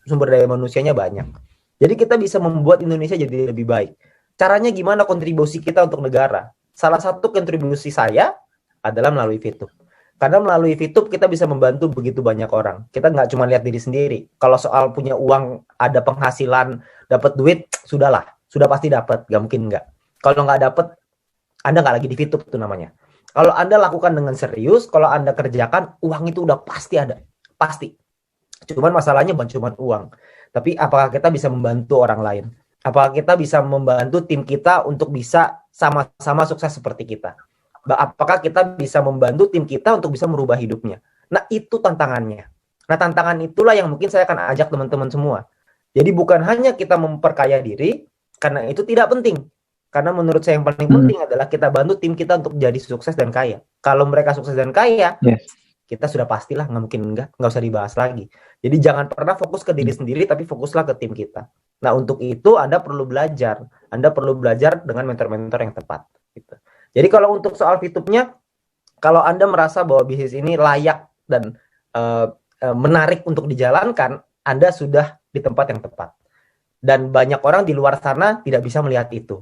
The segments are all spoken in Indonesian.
sumber daya manusianya banyak. Jadi kita bisa membuat Indonesia jadi lebih baik. Caranya gimana kontribusi kita untuk negara? Salah satu kontribusi saya adalah melalui VTube. Karena melalui VTube kita bisa membantu begitu banyak orang. Kita nggak cuma lihat diri sendiri. Kalau soal punya uang, ada penghasilan, dapat duit, sudahlah. Sudah pasti dapat, nggak mungkin nggak. Kalau nggak dapat, Anda nggak lagi di VTube itu namanya. Kalau Anda lakukan dengan serius, kalau Anda kerjakan, uang itu udah pasti ada. Pasti. Cuman masalahnya bukan cuma uang. Tapi apakah kita bisa membantu orang lain? Apakah kita bisa membantu tim kita untuk bisa sama-sama sukses seperti kita? Apakah kita bisa membantu tim kita untuk bisa merubah hidupnya? Nah, itu tantangannya. Nah, tantangan itulah yang mungkin saya akan ajak teman-teman semua. Jadi bukan hanya kita memperkaya diri, karena itu tidak penting. Karena menurut saya yang paling penting adalah kita bantu tim kita untuk jadi sukses dan kaya. Kalau mereka sukses dan kaya, kita sudah pastilah nggak mungkin nggak usah dibahas lagi. Jadi jangan pernah fokus ke diri sendiri, tapi fokuslah ke tim kita. Nah, untuk itu Anda perlu belajar. Anda perlu belajar dengan mentor-mentor yang tepat. Gitu. Jadi kalau untuk soal VTube-nya, kalau Anda merasa bahwa bisnis ini layak dan menarik untuk dijalankan, Anda sudah di tempat yang tepat. Dan banyak orang di luar sana tidak bisa melihat itu.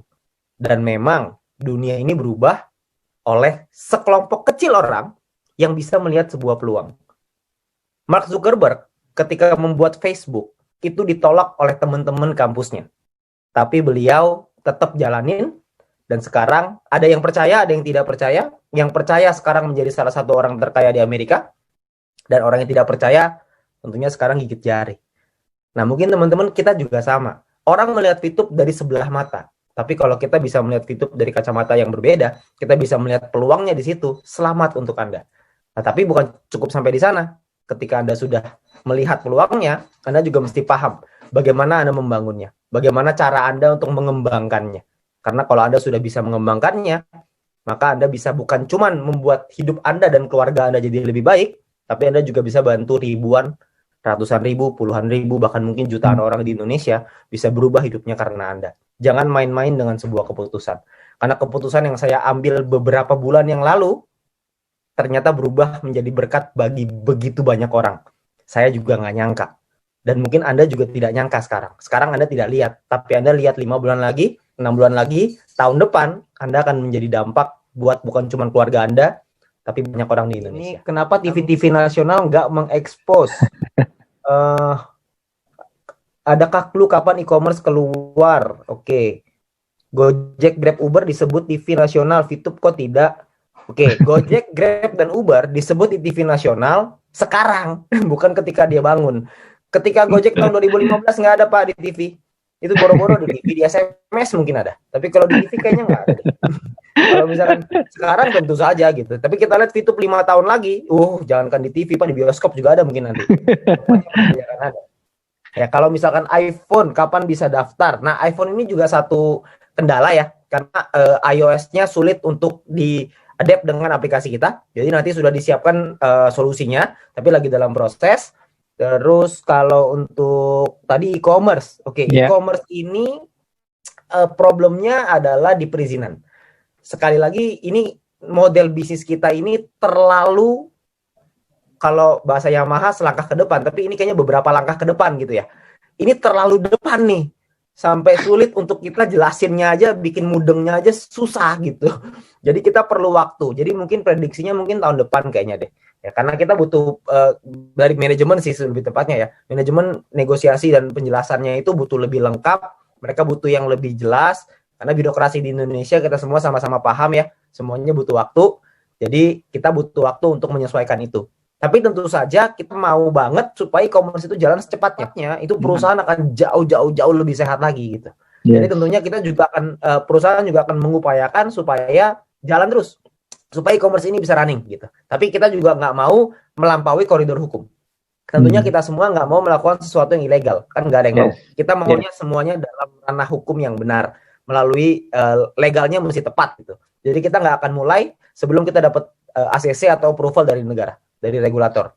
Dan memang dunia ini berubah oleh sekelompok kecil orang yang bisa melihat sebuah peluang. Mark Zuckerberg ketika membuat Facebook itu ditolak oleh teman-teman kampusnya. Tapi beliau tetap jalanin dan sekarang ada yang percaya, ada yang tidak percaya. Yang percaya sekarang menjadi salah satu orang terkaya di Amerika dan orang yang tidak percaya tentunya sekarang gigit jari. Nah, mungkin teman-teman kita juga sama. Orang melihat VTube dari sebelah mata. Tapi kalau kita bisa melihat VTube dari kacamata yang berbeda, kita bisa melihat peluangnya di situ, selamat untuk Anda. Nah, tapi bukan cukup sampai di sana. Ketika Anda sudah melihat peluangnya, Anda juga mesti paham bagaimana Anda membangunnya, bagaimana cara Anda untuk mengembangkannya. Karena kalau Anda sudah bisa mengembangkannya, maka Anda bisa bukan cuma membuat hidup Anda dan keluarga Anda jadi lebih baik, tapi Anda juga bisa bantu ribuan, ratusan ribu, puluhan ribu, bahkan mungkin jutaan orang di Indonesia bisa berubah hidupnya karena Anda. Jangan main-main dengan sebuah keputusan. Karena keputusan yang saya ambil beberapa bulan yang lalu, ternyata berubah menjadi berkat bagi begitu banyak orang. Saya juga nggak nyangka. Dan mungkin Anda juga tidak nyangka sekarang. Sekarang Anda tidak lihat. Tapi Anda lihat 5 bulan lagi, 6 bulan lagi, tahun depan, Anda akan menjadi dampak buat bukan cuma keluarga Anda, tapi banyak orang di Indonesia. Ini kenapa TV-TV nasional nggak mengekspos? Adakah clue kapan e-commerce keluar? Oke. Gojek, Grab, Uber disebut TV nasional, VTube kok tidak? Oke, Gojek, Grab, dan Uber disebut di TV nasional sekarang, bukan ketika dia bangun. Ketika Gojek tahun 2015 nggak ada Pak di TV. Itu boro-boro di TV, di SMS mungkin ada. Tapi kalau di TV kayaknya nggak ada. Kalau misalkan sekarang tentu saja gitu. Tapi kita lihat VTube 5 tahun lagi, jangankan di TV, Pak, di bioskop juga ada mungkin nanti. Pokoknya akan ada. Ya, kalau misalkan iPhone kapan bisa daftar? Nah, iPhone ini juga satu kendala ya, karena iOS-nya sulit untuk di-adapt dengan aplikasi kita. Jadi nanti sudah disiapkan solusinya, tapi lagi dalam proses. Terus kalau untuk tadi e-commerce, e-commerce ini problemnya adalah di perizinan. Sekali lagi, ini model bisnis kita ini terlalu, kalau bahasa Yamaha selangkah ke depan, tapi ini kayaknya beberapa langkah ke depan gitu ya. Ini terlalu depan nih, sampai sulit untuk kita jelasinnya aja, bikin mudengnya aja susah gitu. Jadi kita perlu waktu. Jadi mungkin prediksinya mungkin tahun depan kayaknya deh. Ya, karena kita butuh dari manajemen sih lebih tepatnya ya. Manajemen negosiasi dan penjelasannya itu butuh lebih lengkap. Mereka butuh yang lebih jelas. Karena birokrasi di Indonesia kita semua sama-sama paham ya. Semuanya butuh waktu. Jadi kita butuh waktu untuk menyesuaikan itu. Tapi tentu saja kita mau banget supaya e-commerce itu jalan secepatnya. Itu perusahaan akan jauh lebih sehat lagi gitu. Jadi tentunya kita juga akan perusahaan juga akan mengupayakan supaya jalan terus, supaya e-commerce ini bisa running gitu. Tapi kita juga nggak mau melampaui koridor hukum. Tentunya kita semua nggak mau melakukan sesuatu yang ilegal, kan nggak ada yang mau. Kita maunya semuanya dalam ranah hukum yang benar, melalui legalnya mesti tepat gitu. Jadi kita nggak akan mulai sebelum kita dapat ACC atau approval dari negara, dari regulator.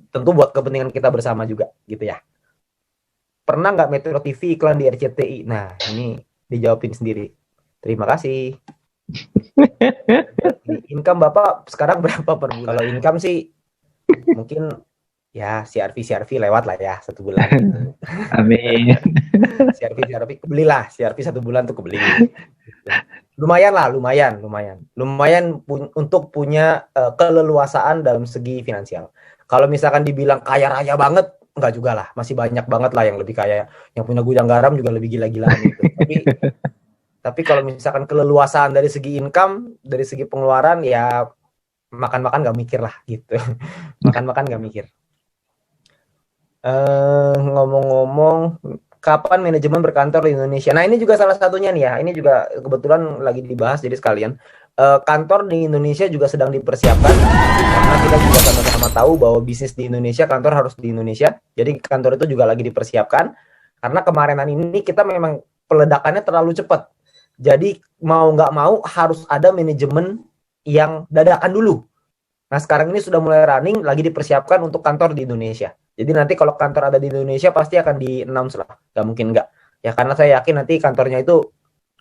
Tentu buat kepentingan kita bersama juga gitu ya. Pernah nggak Metro TV iklan di RCTI? Nah, ini dijawabin sendiri. Terima kasih. Income Bapak sekarang berapa per bulan? Kalau income sih mungkin Ya CRV lewat lah ya 1 bulan gitu. Amin. CRV kebelilah, CRV 1 bulan tuh kebeli. Gitu. Lumayan lah, untuk punya keleluasaan dalam segi finansial. Kalau misalkan dibilang kaya raya banget, enggak juga lah, masih banyak banget lah yang lebih kaya, yang punya gudang garam juga lebih gila-gilaan gitu. Tapi kalau misalkan keleluasaan dari segi income, dari segi pengeluaran, ya makan-makan nggak mikir lah gitu. Makan-makan nggak mikir. Ngomong-ngomong, kapan manajemen berkantor di Indonesia? Nah, ini juga salah satunya nih ya. Ini juga kebetulan lagi dibahas, jadi sekalian. Kantor di Indonesia juga sedang dipersiapkan karena kita juga sama-sama tahu bahwa bisnis di Indonesia, kantor harus di Indonesia. Jadi kantor itu juga lagi dipersiapkan karena kemarinan ini kita memang peledakannya terlalu cepat. Jadi mau nggak mau harus ada manajemen yang dadakan dulu. Nah, sekarang ini sudah mulai running, lagi dipersiapkan untuk kantor di Indonesia. Jadi nanti kalau kantor ada di Indonesia pasti akan di-announce lah. Nggak mungkin nggak. Ya karena saya yakin nanti kantornya itu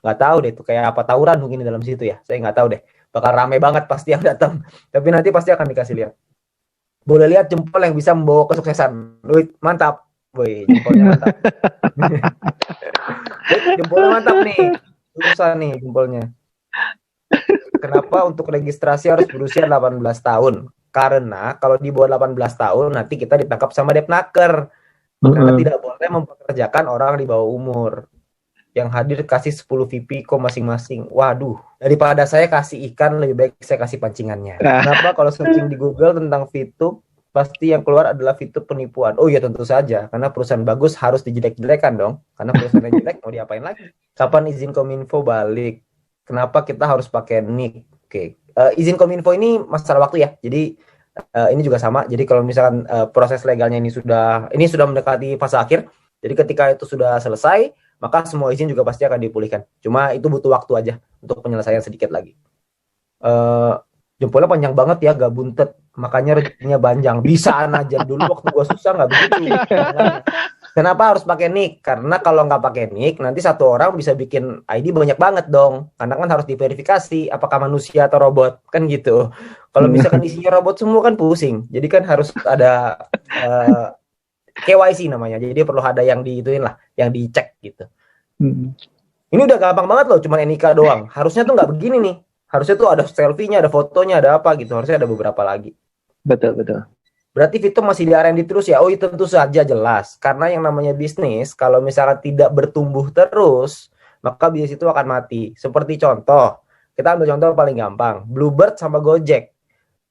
nggak tahu deh itu kayak apa, tawuran mungkin di dalam situ ya. Saya nggak tahu deh. Bakal rame banget pasti yang datang. Tapi nanti pasti akan dikasih lihat. Boleh lihat jempol yang bisa membawa kesuksesan. Wih, mantap. Wih, jempolnya mantap. Jempolnya mantap nih. Susah nih jempolnya. Kenapa untuk registrasi harus berusia 18 tahun? Karena kalau di bawah 18 tahun nanti kita ditangkap sama Depnaker. Karena tidak boleh mempekerjakan orang di bawah umur. Yang hadir kasih 10 VP masing-masing. Waduh, daripada saya kasih ikan lebih baik saya kasih pancingannya. Kenapa kalau searching di Google tentang VTube pasti yang keluar adalah VTube penipuan? Oh iya tentu saja, karena perusahaan bagus harus dijelek-jelekan dong. Karena perusahaan yang jelek mau diapain lagi? Kapan izin Kominfo balik? Kenapa kita harus pakai NIK? Oke, izin Kominfo ini masalah waktu ya. Jadi ini juga sama. Jadi kalau misalkan proses legalnya ini sudah mendekati fase akhir. Jadi ketika itu sudah selesai, maka semua izin juga pasti akan dipulihkan. Cuma itu butuh waktu aja untuk penyelesaian sedikit lagi. Jempolnya panjang banget ya, gak buntet. Makanya rezekinya panjang. Bisaan aja dulu waktu gua susah nggak begitu. Kenapa harus pakai nick? Karena kalau nggak pakai nick, nanti satu orang bisa bikin ID banyak banget dong. Karena kan harus diverifikasi apakah manusia atau robot, kan gitu. Kalau misalkan isinya robot semua kan pusing. Jadi kan harus ada KYC namanya. Jadi perlu ada yang diituin lah, yang dicek gitu. Ini udah gampang banget loh, cuma NIK doang. Harusnya tuh nggak begini nih. Harusnya tuh ada selfie-nya, ada fotonya, ada apa gitu. Harusnya ada beberapa lagi. Betul. Berarti Vito masih di R&D terus ya? Oh, itu tentu saja jelas. Karena yang namanya bisnis, kalau misalnya tidak bertumbuh terus, maka bisnis itu akan mati. Seperti contoh, kita ambil contoh paling gampang. Bluebird sama Gojek.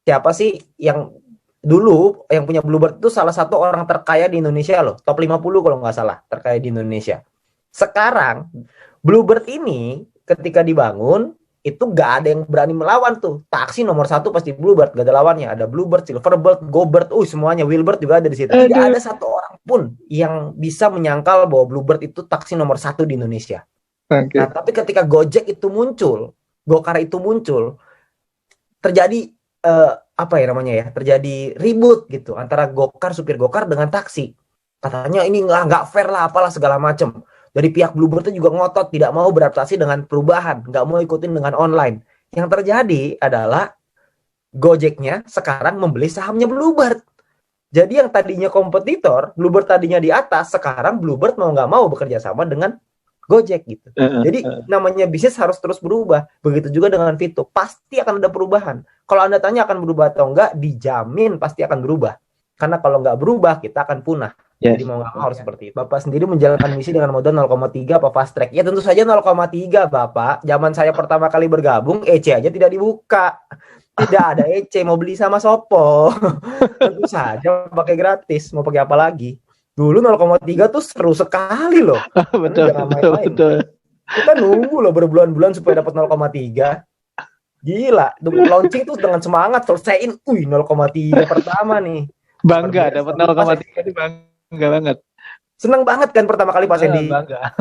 Siapa sih yang dulu yang punya Bluebird itu salah satu orang terkaya di Indonesia loh. Top 50 kalau nggak salah, terkaya di Indonesia. Sekarang, Bluebird ini ketika dibangun, itu gak ada yang berani melawan tuh. Taksi nomor 1 pasti Bluebird, gak ada lawannya. Ada Bluebird, Silverbird, GoBird, semuanya. Wheelbird juga ada di situ. Tidak ada satu orang pun yang bisa menyangkal bahwa Bluebird itu taksi nomor 1 di Indonesia. Okay. Nah, tapi ketika Gojek itu muncul, Gokar itu muncul, terjadi terjadi ribut gitu antara Gokar, supir Gokar dengan taksi. Katanya ini nggak fair lah, apalah segala macam. Dari pihak Bluebird itu juga ngotot, tidak mau beradaptasi dengan perubahan, nggak mau ikutin dengan online. Yang terjadi adalah Gojeknya sekarang membeli sahamnya Bluebird. Jadi yang tadinya kompetitor, Bluebird tadinya di atas, sekarang Bluebird mau nggak mau bekerja sama dengan Gojek gitu. Jadi namanya bisnis harus terus berubah. Begitu juga dengan Vito, pasti akan ada perubahan. Kalau Anda tanya akan berubah atau enggak, dijamin pasti akan berubah. Karena kalau nggak berubah, kita akan punah. Yes. Jadi mau nggak mau harus seperti itu. Bapak sendiri menjalankan misi dengan modal 0,3 apa fast track? Ya tentu saja 0,3 Bapak. Zaman saya pertama kali bergabung, EC aja tidak dibuka. Tidak ada EC, mau beli sama Sopo. Tentu saja pakai gratis, mau pakai apa lagi? Dulu 0,3 tuh seru sekali loh. betul. Kita nunggu loh berbulan-bulan supaya dapat 0,3. Gila, launching tuh dengan semangat selesaiin, 0,3 pertama nih. Bangga dapat 0,3 itu bangga banget. Seneng banget kan pertama kali pas Endi. Bangga.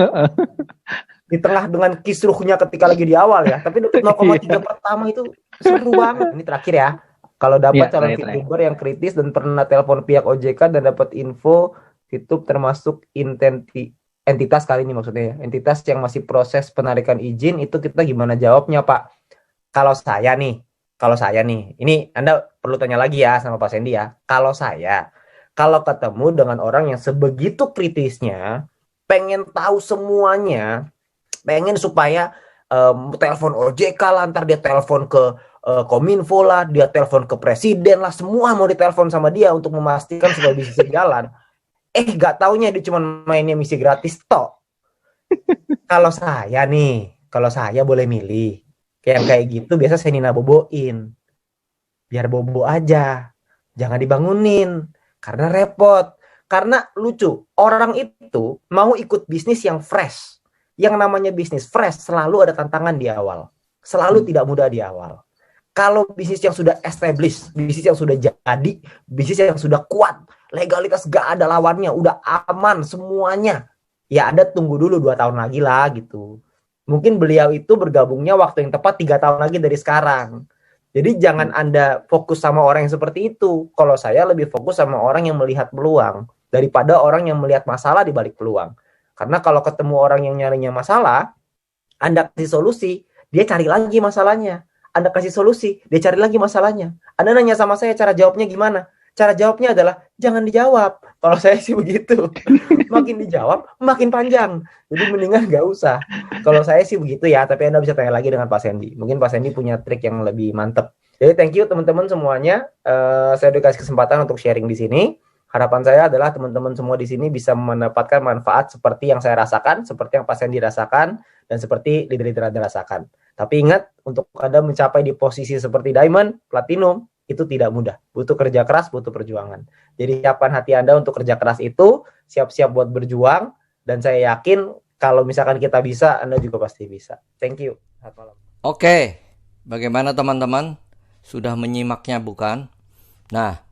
Di tengah dengan kisruhnya ketika lagi di awal ya, tapi dapat 0,3 pertama itu seru banget. Ini terakhir ya. Kalau dapat calon VTuber yang kritis dan pernah telepon pihak OJK dan dapat info VTube termasuk entitas kali ini maksudnya ya. Entitas yang masih proses penarikan izin, itu kita gimana jawabnya, Pak? Kalau saya nih, ini Anda perlu tanya lagi ya sama Pak Sandy ya. Kalau saya Kalau ketemu dengan orang yang sebegitu kritisnya, pengen tahu semuanya, pengen supaya telepon OJK lah, ntar dia telepon ke Kominfo lah, dia telepon ke presiden lah, semua mau ditelepon sama dia untuk memastikan supaya bisa jalan. Gak taunya dia cuma mainnya misi gratis toh. Kalau saya boleh milih, kayak gitu biasa saya Nina boboin, biar bobo aja, jangan dibangunin, karena repot, karena lucu, orang itu mau ikut bisnis yang fresh, yang namanya bisnis fresh selalu ada tantangan di awal, selalu tidak mudah di awal. Kalau bisnis yang sudah established, bisnis yang sudah jadi, bisnis yang sudah kuat, legalitas gak ada lawannya, udah aman semuanya, ya Anda tunggu dulu 2 tahun lagi lah gitu. Mungkin beliau itu bergabungnya waktu yang tepat 3 tahun lagi dari sekarang. Jadi jangan Anda fokus sama orang yang seperti itu. Kalau saya lebih fokus sama orang yang melihat peluang daripada orang yang melihat masalah di balik peluang. Karena kalau ketemu orang yang nyarinya masalah, Anda kasih solusi, dia cari lagi masalahnya. Anda kasih solusi, dia cari lagi masalahnya. Anda nanya sama saya cara jawabnya gimana? Cara jawabnya adalah jangan dijawab. Kalau saya sih begitu. Makin dijawab, makin panjang. Jadi mendingan nggak usah. Kalau saya sih begitu ya, tapi Anda bisa tanya lagi dengan Pak Sandy. Mungkin Pak Sandy punya trik yang lebih mantep. Jadi thank you teman-teman semuanya. Saya udah kasih kesempatan untuk sharing di sini. Harapan saya adalah teman-teman semua di sini bisa mendapatkan manfaat seperti yang saya rasakan, seperti yang Pak Sandy rasakan, dan seperti leader-leader Anda rasakan. Tapi ingat, untuk Anda mencapai di posisi seperti Diamond, Platinum, itu tidak mudah. Butuh kerja keras, butuh perjuangan. Jadi siapkan hati Anda untuk kerja keras itu, siap-siap buat berjuang, dan saya yakin kalau misalkan kita bisa, Anda juga pasti bisa. Thank you. Selamat malam. Oke, bagaimana teman-teman? Sudah menyimaknya bukan? Nah,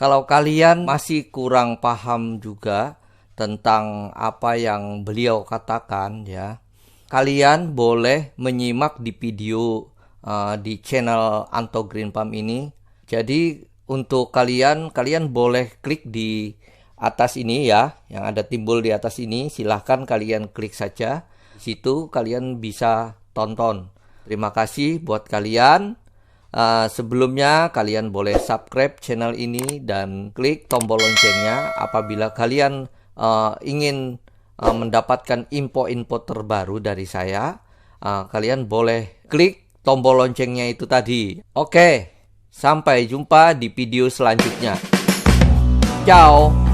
kalau kalian masih kurang paham juga tentang apa yang beliau katakan ya, kalian boleh menyimak di video di channel Anto Green Palm ini. Jadi untuk kalian boleh klik di atas ini ya, yang ada timbul di atas ini. Silahkan kalian klik saja. Di situ kalian bisa tonton. Terima kasih buat kalian. Sebelumnya kalian boleh subscribe channel ini dan klik tombol loncengnya apabila kalian ingin mendapatkan info-info terbaru dari saya. Kalian boleh klik tombol loncengnya itu tadi. Oke, sampai jumpa di video selanjutnya. Ciao.